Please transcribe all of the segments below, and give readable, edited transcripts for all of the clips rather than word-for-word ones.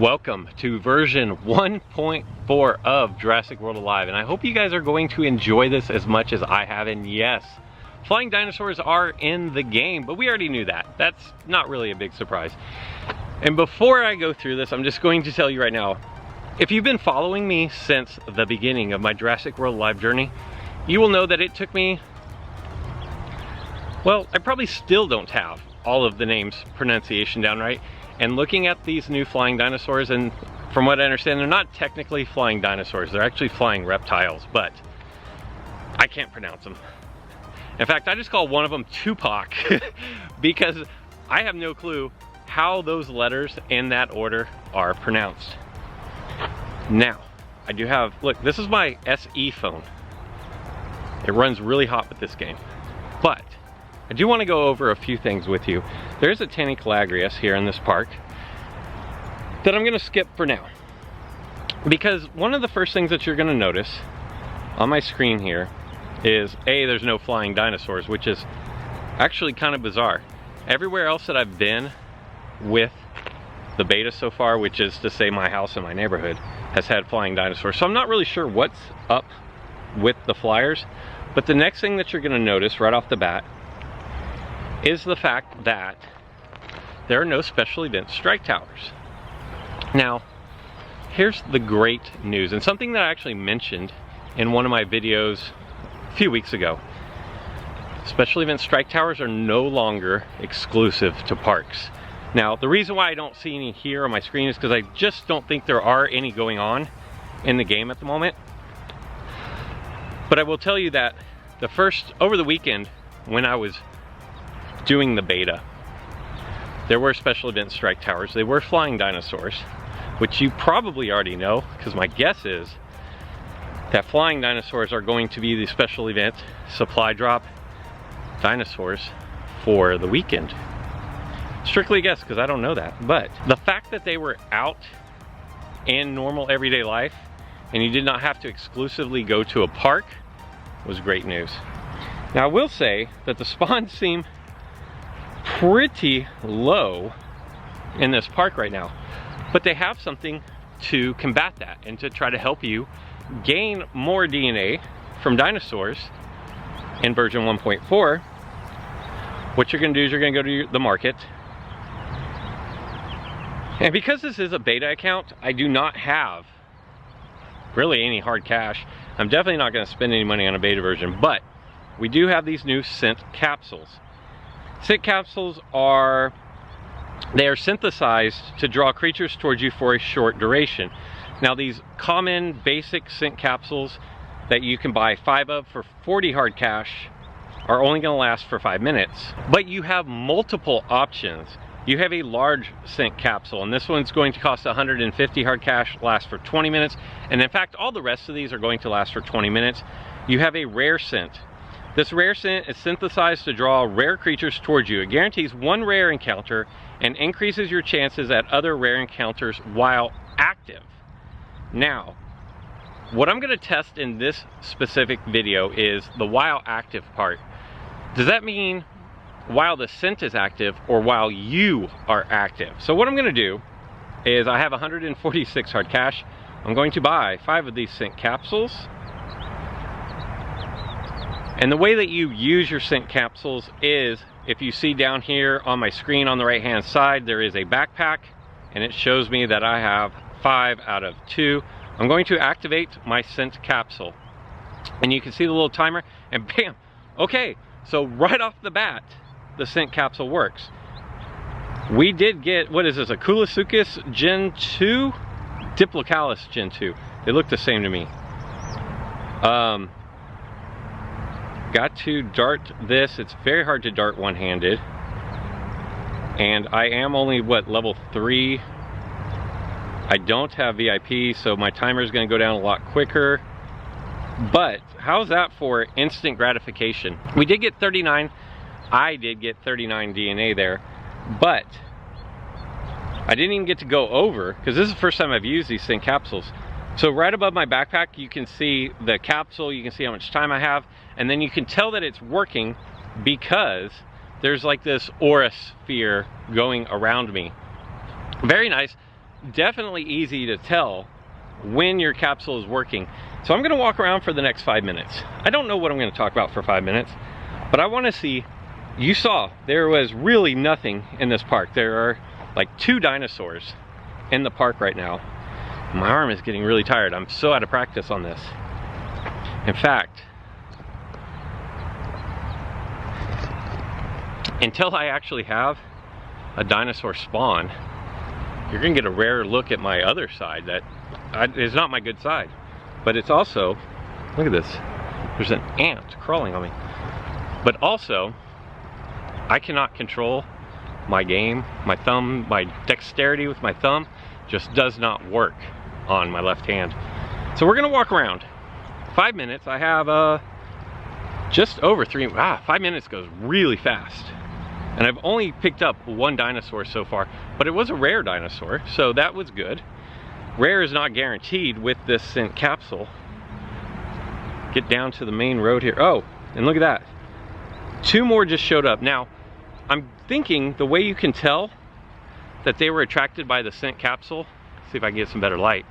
Welcome to version 1.4 of Jurassic World Alive, and I hope you guys are going to enjoy this as much as I have. And yes, flying dinosaurs are in the game, but we already knew that. That's not really a big surprise. And before I go through this, I'm just going to tell you right now, if you've been following me since the beginning of my Jurassic World Alive journey, you will know that it took me, well, I probably still don't have all of the names pronunciation down right. And looking at these new flying dinosaurs, and from what I understand, they're not technically flying dinosaurs, they're actually flying reptiles, but I can't pronounce them. In fact, I just call one of them Tupac because I have no clue how those letters in that order are pronounced. Now, I do have, look, this is my SE phone. It runs really hot with this game, but I do want to go over a few things with you. There's a Tanicolagrius here in this park that I'm going to skip for now. Because one of the first things that you're going to notice on my screen here is, A, there's no flying dinosaurs, which is actually kind of bizarre. Everywhere else that I've been with the beta so far, which is to say my house and my neighborhood, has had flying dinosaurs. So I'm not really sure what's up with the flyers. But the next thing that you're going to notice right off the bat is the fact that there are no special event strike towers. Now, here's the great news, and something that I actually mentioned in one of my videos a few weeks ago. Special event strike towers are no longer exclusive to parks. Now, the reason why I don't see any here on my screen is because I just don't think there are any going on in the game at the moment. But I will tell you that over the weekend, when I was doing the beta, there were special event strike towers. They were flying dinosaurs, which you probably already know, because my guess is that flying dinosaurs are going to be the special event supply drop dinosaurs for the weekend. Strictly a guess, because I don't know that. But the fact that they were out in normal everyday life and you did not have to exclusively go to a park was great news. Now, I will say that the spawns seem pretty low in this park right now, but they have something to combat that and to try to help you gain more DNA from dinosaurs in version 1.4. What you're going to do is you're going to go to the market, and because this is a beta account, I do not have really any hard cash. I'm definitely not going to spend any money on a beta version, but we do have these new scent capsules. Scent capsules are synthesized to draw creatures towards you for a short duration. Now, these common basic scent capsules that you can buy 5 of for 40 hard cash are only going to last for 5 minutes. But you have multiple options. You have a large scent capsule, and this one's going to cost 150 hard cash, last for 20 minutes. And in fact, all the rest of these are going to last for 20 minutes. You have a rare scent. This rare scent is synthesized to draw rare creatures towards you. It guarantees one rare encounter and increases your chances at other rare encounters while active. Now, what I'm going to test in this specific video is the while active part. Does that mean while the scent is active or while you are active? So what I'm going to do is, I have 146 hard cash. I'm going to buy 5 of these scent capsules. And the way that you use your scent capsules is, if you see down here on my screen on the right hand side, there is a backpack, and it shows me that I have 5 out of 2. I'm going to activate my scent capsule, and you can see the little timer, and bam! Okay, so right off the bat, the scent capsule works. We did get, what is this, a Coolosuchus Gen 2? Diplocalus Gen 2. They look the same to me. Got to dart this. It's very hard to dart one-handed. And I am only, what, level 3? I don't have VIP, so my timer is going to go down a lot quicker. But how's that for instant gratification? We did get 39. I did get 39 DNA there. But I didn't even get to go over, because this is the first time I've used these scent capsules. So right above my backpack, you can see the capsule, you can see how much time I have, and then you can tell that it's working because there's like this aura sphere going around me. Very nice. definitely easy to tell when your capsule is working. So I'm gonna walk around for the next 5 minutes. I don't know what I'm gonna talk about for 5 minutes, but I wanna see, you saw there was really nothing in this park. There are like 2 dinosaurs in the park right now. My arm is getting really tired. I'm so out of practice on this. In fact, until I actually have a dinosaur spawn, you're gonna get a rare look at my other side that is not my good side. But it's also, look at this, there's an ant crawling on me. But also, I cannot control my game, my thumb, my dexterity with my thumb just does not work on my left hand. So we're gonna walk around. 5 minutes, I have just over 5 minutes goes really fast. And I've only picked up 1 dinosaur so far, but it was a rare dinosaur, so that was good. Rare is not guaranteed with this scent capsule. Get down to the main road here. Oh, and look at that. 2 more just showed up. Now, I'm thinking the way you can tell that they were attracted by the scent capsule, see if I can get some better light,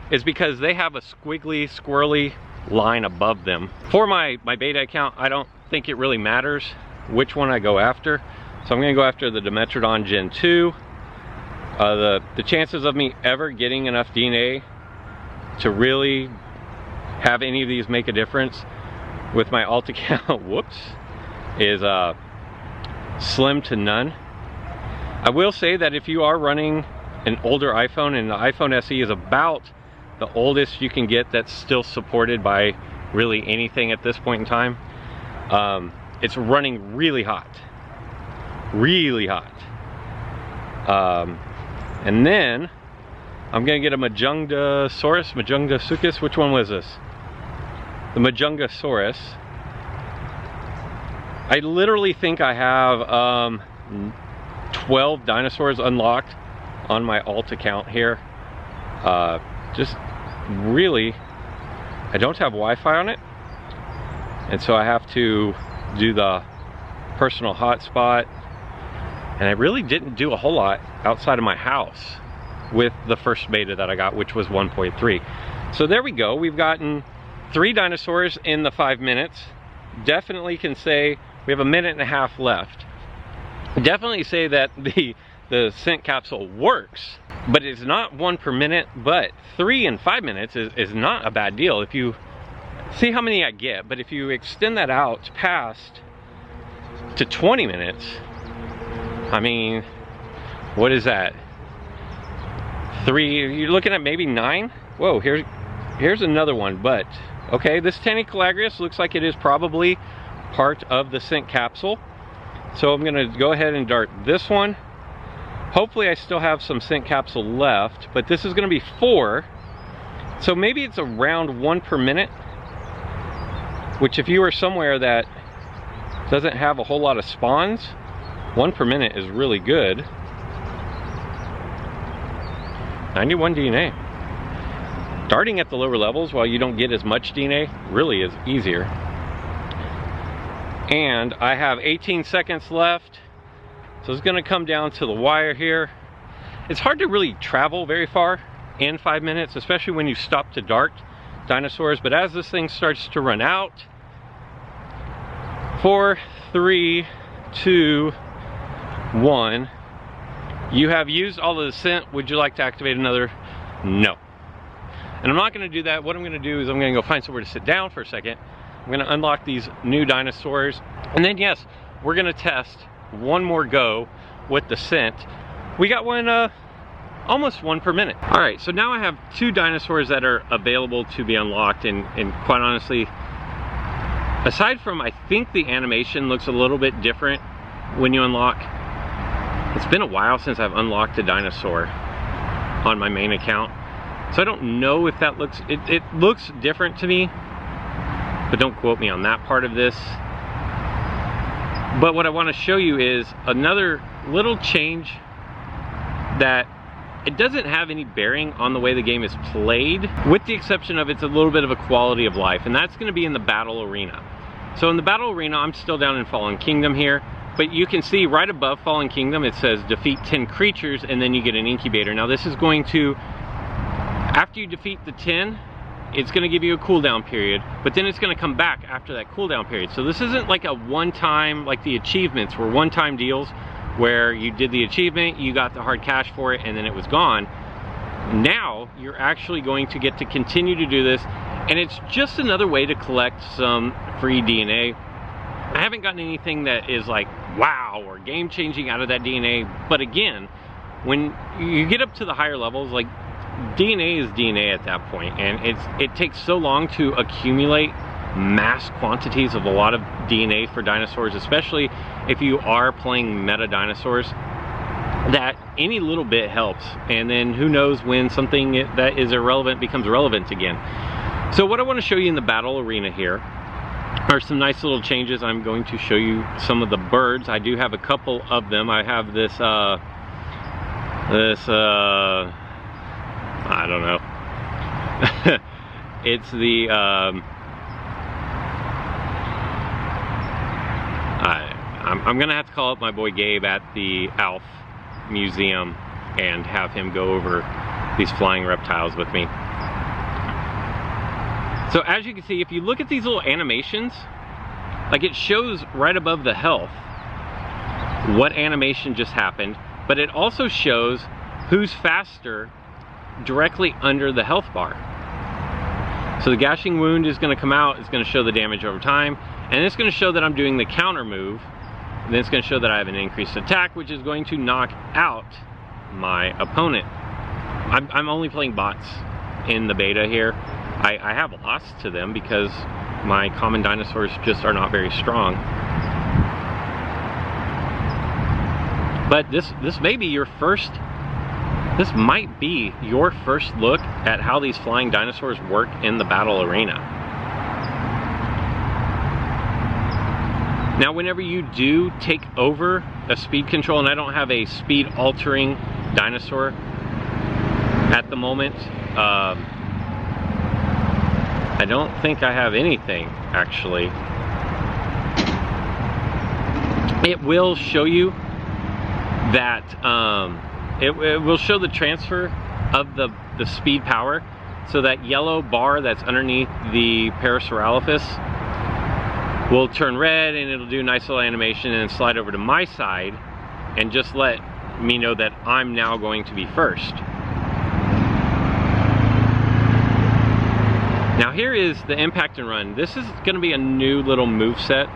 is because they have a squiggly, squirrely line above them. For my beta account, I don't think it really matters which one I go after. So I'm gonna go after the Dimetrodon Gen 2. The chances of me ever getting enough DNA to really have any of these make a difference with my alt account, whoops, is slim to none. I will say that if you are running an older iPhone, and the iPhone SE is about the oldest you can get that's still supported by really anything at this point in time, it's running really hot. Really hot. And then I'm gonna get a Majungasaurus, which one was this? The Majungasaurus. I literally think I have 12 dinosaurs unlocked on my alt account here. Just really, I don't have Wi-Fi on it, and so I have to do the personal hotspot, and I really didn't do a whole lot outside of my house with the first beta that I got, which was 1.3. So there we go. We've gotten 3 dinosaurs in the 5 minutes. Definitely can say we have a minute and a half left. Definitely say that the scent capsule works, but it's not 1 per minute, but 3 in 5 minutes is not a bad deal. If you see how many I get, but if you extend that out past to 20 minutes, I mean, what is that? 3, you're looking at maybe 9? Whoa, here's another one, but okay, this Tanicolagrius looks like it is probably part of the scent capsule. So I'm gonna go ahead and dart this one. Hopefully I still have some scent capsule left, but this is gonna be 4. So maybe it's around 1 per minute, which if you are somewhere that doesn't have a whole lot of spawns, 1 per minute is really good. 91 DNA. Darting at the lower levels while you don't get as much DNA really is easier. And I have 18 seconds left, so it's gonna come down to the wire here. It's hard to really travel very far in 5 minutes, especially when you stop to dart dinosaurs, but as this thing starts to run out, 4, 3, 2, 1. You have used all of the scent. Would you like to activate another? No. And I'm not going to do that. What I'm going to do is I'm going to go find somewhere to sit down for a second. I'm going to unlock these new dinosaurs. And then yes, we're going to test one more go with the scent. We got one, almost 1 per minute. All right, so now I have 2 dinosaurs that are available to be unlocked, and quite honestly, aside from, I think the animation looks a little bit different when you unlock. It's been a while since I've unlocked a dinosaur on my main account, so I don't know if that looks, it looks different to me, but don't quote me on that part of this. But what I want to show you is another little change that it doesn't have any bearing on the way the game is played, with the exception of it's a little bit of a quality of life, and that's going to be in the battle arena. So in the battle arena, I'm still down in Fallen Kingdom here. But you can see right above Fallen Kingdom, it says defeat 10 creatures and then you get an incubator. Now this is going to, after you defeat the 10, it's going to give you a cooldown period, but then it's going to come back after that cooldown period. So this isn't like a one-time, like the achievements were one-time deals where you did the achievement, you got the hard cash for it, and then it was gone. Now you're actually going to get to continue to do this, and it's just another way to collect some free DNA. I haven't gotten anything that is like wow or game-changing out of that DNA, but again, when you get up to the higher levels, like DNA is DNA at that point, and it takes so long to accumulate mass quantities of a lot of DNA for dinosaurs, especially if you are playing meta dinosaurs, that any little bit helps. And then who knows when something that is irrelevant becomes relevant again. So what I want to show you in the battle arena here are some nice little changes. I'm going to show you some of the birds. I do have a couple of them. I have this I don't know. It's the I'm gonna have to call up my boy Gabe at the ALF Museum and have him go over these flying reptiles with me. So as you can see, if you look at these little animations, like it shows right above the health what animation just happened, but it also shows who's faster directly under the health bar. So the gashing wound is going to come out, it's going to show the damage over time, and it's going to show that I'm doing the counter move, and then it's going to show that I have an increased attack, which is going to knock out my opponent. I'm only playing bots in the beta here. I have lost to them because my common dinosaurs just are not very strong. But this may be your first, this might be your first look at how these flying dinosaurs work in the battle arena. Now whenever you do take over a speed control, and I don't have a speed altering dinosaur at the moment, I don't think I have anything actually. It will show you that it will show the transfer of the speed power. So that yellow bar that's underneath the Parasaurolophus will turn red, and it'll do a nice little animation and slide over to my side and just let me know that I'm now going to be first. Now here is the impact and run. This is going to be a new little move set.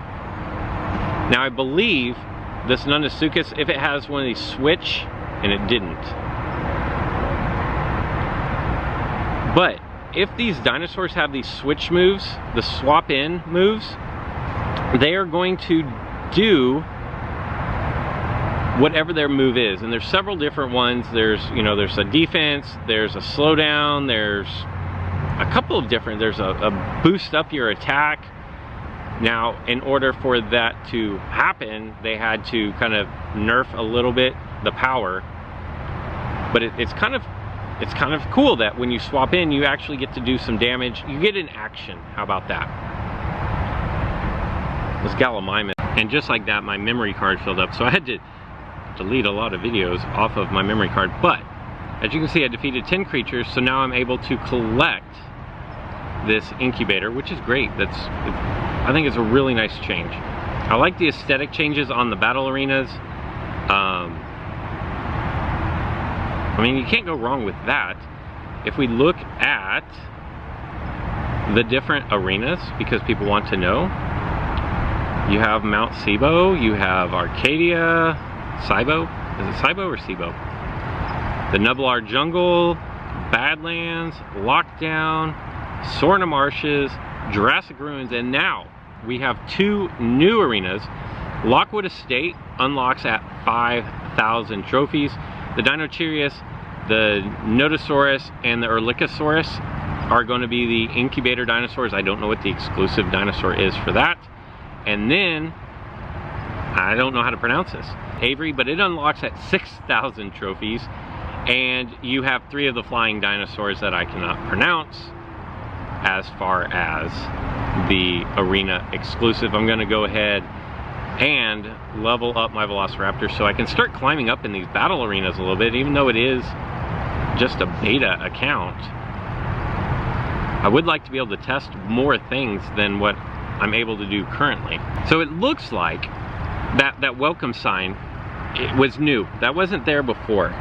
Now I believe this Nunasuchus, if it has one of these switch, and it didn't. But if these dinosaurs have these switch moves, the swap in moves, they are going to do whatever their move is. And there's several different ones. There's, you know, there's a defense, there's a slowdown, there's a couple of different, there's a boost up your attack. Now, in order for that to happen, they had to kind of nerf a little bit the power. But it's kind of cool that when you swap in, you actually get to do some damage. You get an action. How about that? This Gallimimus. And just like that, my memory card filled up. So I had to delete a lot of videos off of my memory card. But as you can see, I defeated 10 creatures. So now I'm able to collect this incubator, which is great. I think it's a really nice change. I like the aesthetic changes on the battle arenas. I mean, you can't go wrong with that. If we look at the different arenas, because people want to know, you have Mount Sibo, you have Arcadia, Sibo, is it Sibo or Sibo? The Nublar Jungle, Badlands, Lockdown, Sorna Marshes, Jurassic Ruins, and now we have 2 new arenas. Lockwood Estate unlocks at 5,000 trophies. The Dinochirius, the Nodosaurus, and the Erlikosaurus are going to be the incubator dinosaurs. I don't know what the exclusive dinosaur is for that. And then, I don't know how to pronounce this, Avery, but it unlocks at 6,000 trophies. And you have 3 of the flying dinosaurs that I cannot pronounce as far as the arena exclusive. I'm going to go ahead and level up my Velociraptor so I can start climbing up in these battle arenas a little bit, even though it is just a beta account. I would like to be able to test more things than what I'm able to do currently. So it looks like that welcome sign, it was new. That wasn't there before.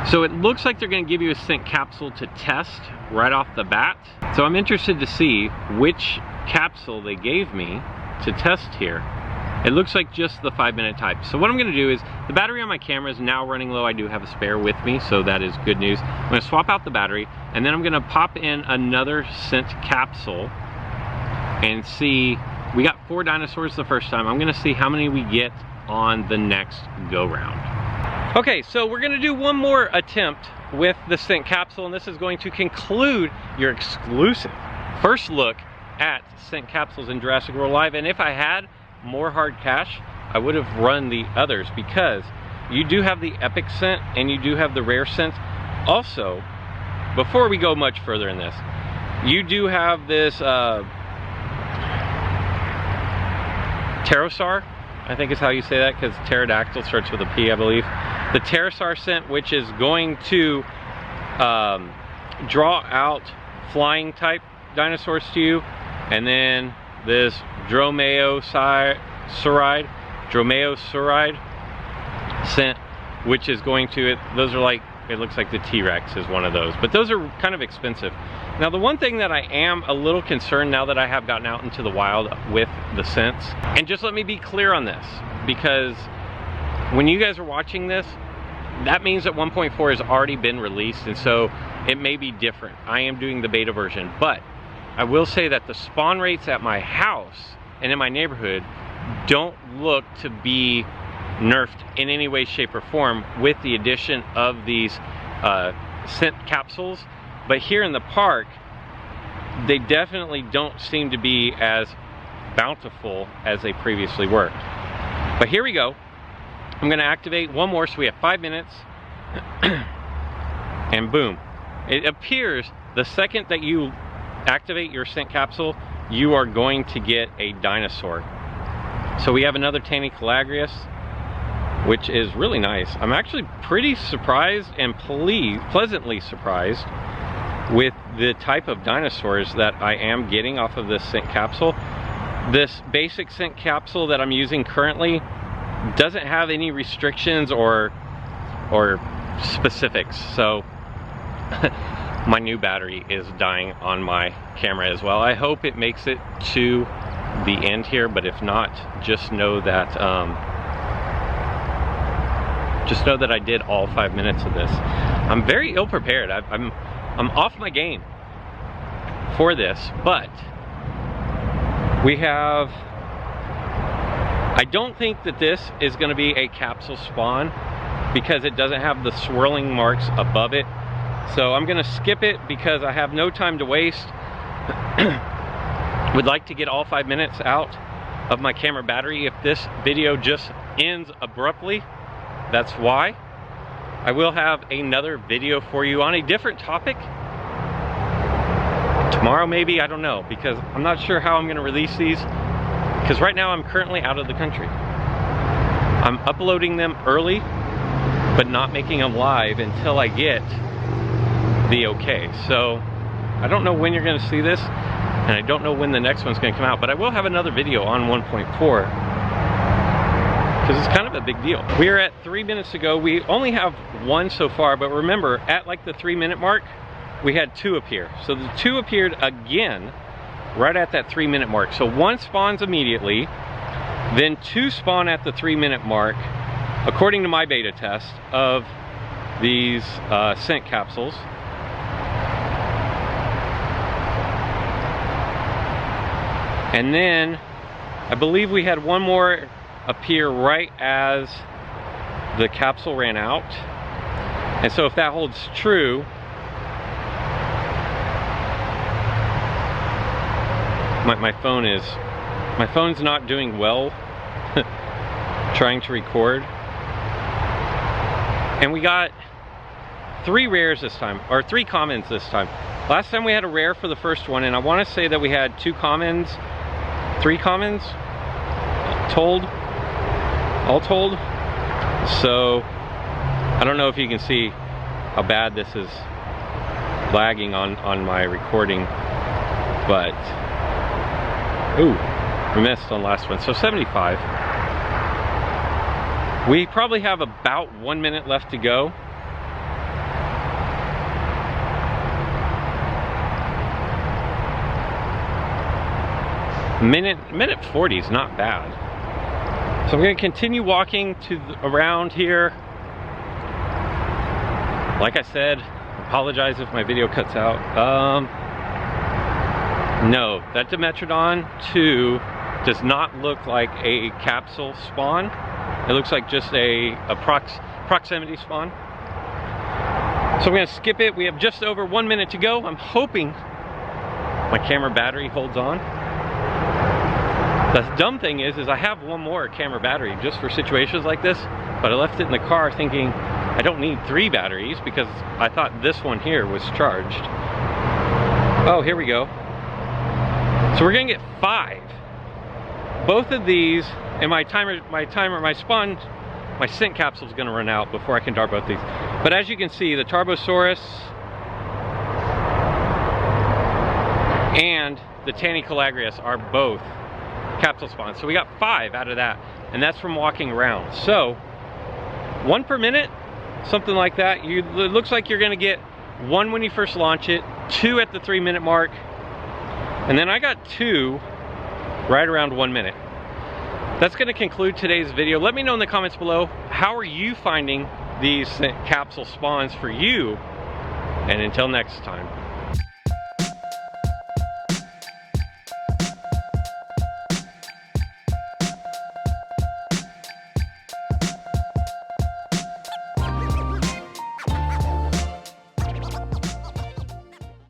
So it looks like they're going to give you a scent capsule to test right off the bat. So I'm interested to see which capsule they gave me to test here. It looks like just the 5-minute type. So what I'm going to do is, the battery on my camera is now running low. I do have a spare with me, so that is good news. I'm going to swap out the battery, and then I'm going to pop in another scent capsule and see. We got 4 dinosaurs the first time. I'm going to see how many we get on the next go round. Okay, so we're going to do one more attempt with the scent capsule, and this is going to conclude your exclusive first look at scent capsules in Jurassic World Alive. And if I had more hard cash, I would have run the others, because you do have the epic scent and you do have the rare scent. Also, before we go much further in this, you do have this pterosaur, I think is how you say that, because pterodactyl starts with a P, I believe. The pterosaur scent, which is going to draw out flying type dinosaurs to you, and then this dromaeosauride scent, which is going to, those are like, it looks like the T-Rex is one of those, but those are kind of expensive. Now the one thing that I am a little concerned now that I have gotten out into the wild with the scents, and just let me be clear on this, because when you guys are watching this, that means that 1.4 has already been released, and so it may be different. I am doing the beta version, but I will say that the spawn rates at my house and in my neighborhood don't look to be nerfed in any way, shape, or form with the addition of these scent capsules. But here in the park, they definitely don't seem to be as bountiful as they previously were. But here we go. I'm going to activate one more, so we have 5 minutes. And boom. It appears the second that you activate your scent capsule, you are going to get a dinosaur. So we have another Tanicalagrius, which is really nice. I'm actually pretty surprised and pleasantly surprised with the type of dinosaurs that I am getting off of this scent capsule. This basic scent capsule that I'm using currently doesn't have any restrictions or specifics. So my new battery is dying on my camera as well. I hope it makes it to the end here, but if not, just know that I did all 5 minutes of this. I'm very ill prepared. I'm off my game for this, but we have, I don't think that this is going to be a capsule spawn because it doesn't have the swirling marks above it. So I'm gonna skip it because I have no time to waste. Would like to get all 5 minutes out of my camera battery. If this video just ends abruptly, that's why. I will have another video for you on a different topic. Tomorrow maybe, I don't know, because I'm not sure how I'm gonna release these, because right now I'm currently out of the country. I'm uploading them early, but not making them live until I get the okay. So I don't know when you're going to see this, and I don't know when the next one's going to come out, but I will have another video on 1.4 because it's kind of a big deal. We are at 3 minutes to go. We only have one so far, but remember, at like the 3 minute mark, we had 2 appear. So the 2 appeared again right at that 3 minute mark. So 1 spawns immediately, then 2 spawn at the 3 minute mark, according to my beta test of these scent capsules. And then I believe we had one more appear right as the capsule ran out. And so if that holds true, my phone's not doing well trying to record. And we got 3 rares this time, or 3 commons this time. Last time we had a rare for the first one, and I want to say that we had 2 commons, 3 commons. all told. So I don't know if you can see how bad this is lagging on my recording, but ooh, we missed on last one. So 75. We probably have about 1 minute left to go. Minute 40 is not bad. So I'm going to continue walking around here. Like I said, apologize if my video cuts out. No, that Dimetrodon 2 does not look like a capsule spawn. It looks like just a proximity spawn. So I'm going to skip it. We have just over 1 minute to go. I'm hoping my camera battery holds on. The dumb thing is I have one more camera battery just for situations like this, but I left it in the car thinking I don't need 3 batteries because I thought this one here was charged. Oh, here we go. So we're gonna get 5. Both of these, and my scent capsule is gonna run out before I can dart both these. But as you can see, the Tarbosaurus and the Tanicolagrius are both capsule spawns. So we got 5 out of that, and that's from walking around. So 1 per minute, something like that. It looks like you're gonna get 1 when you first launch it, 2 at the 3 minute mark, and then I got 2 right around 1 minute. That's gonna conclude today's video. Let me know in the comments below, how are you finding these capsule spawns for you? And until next time.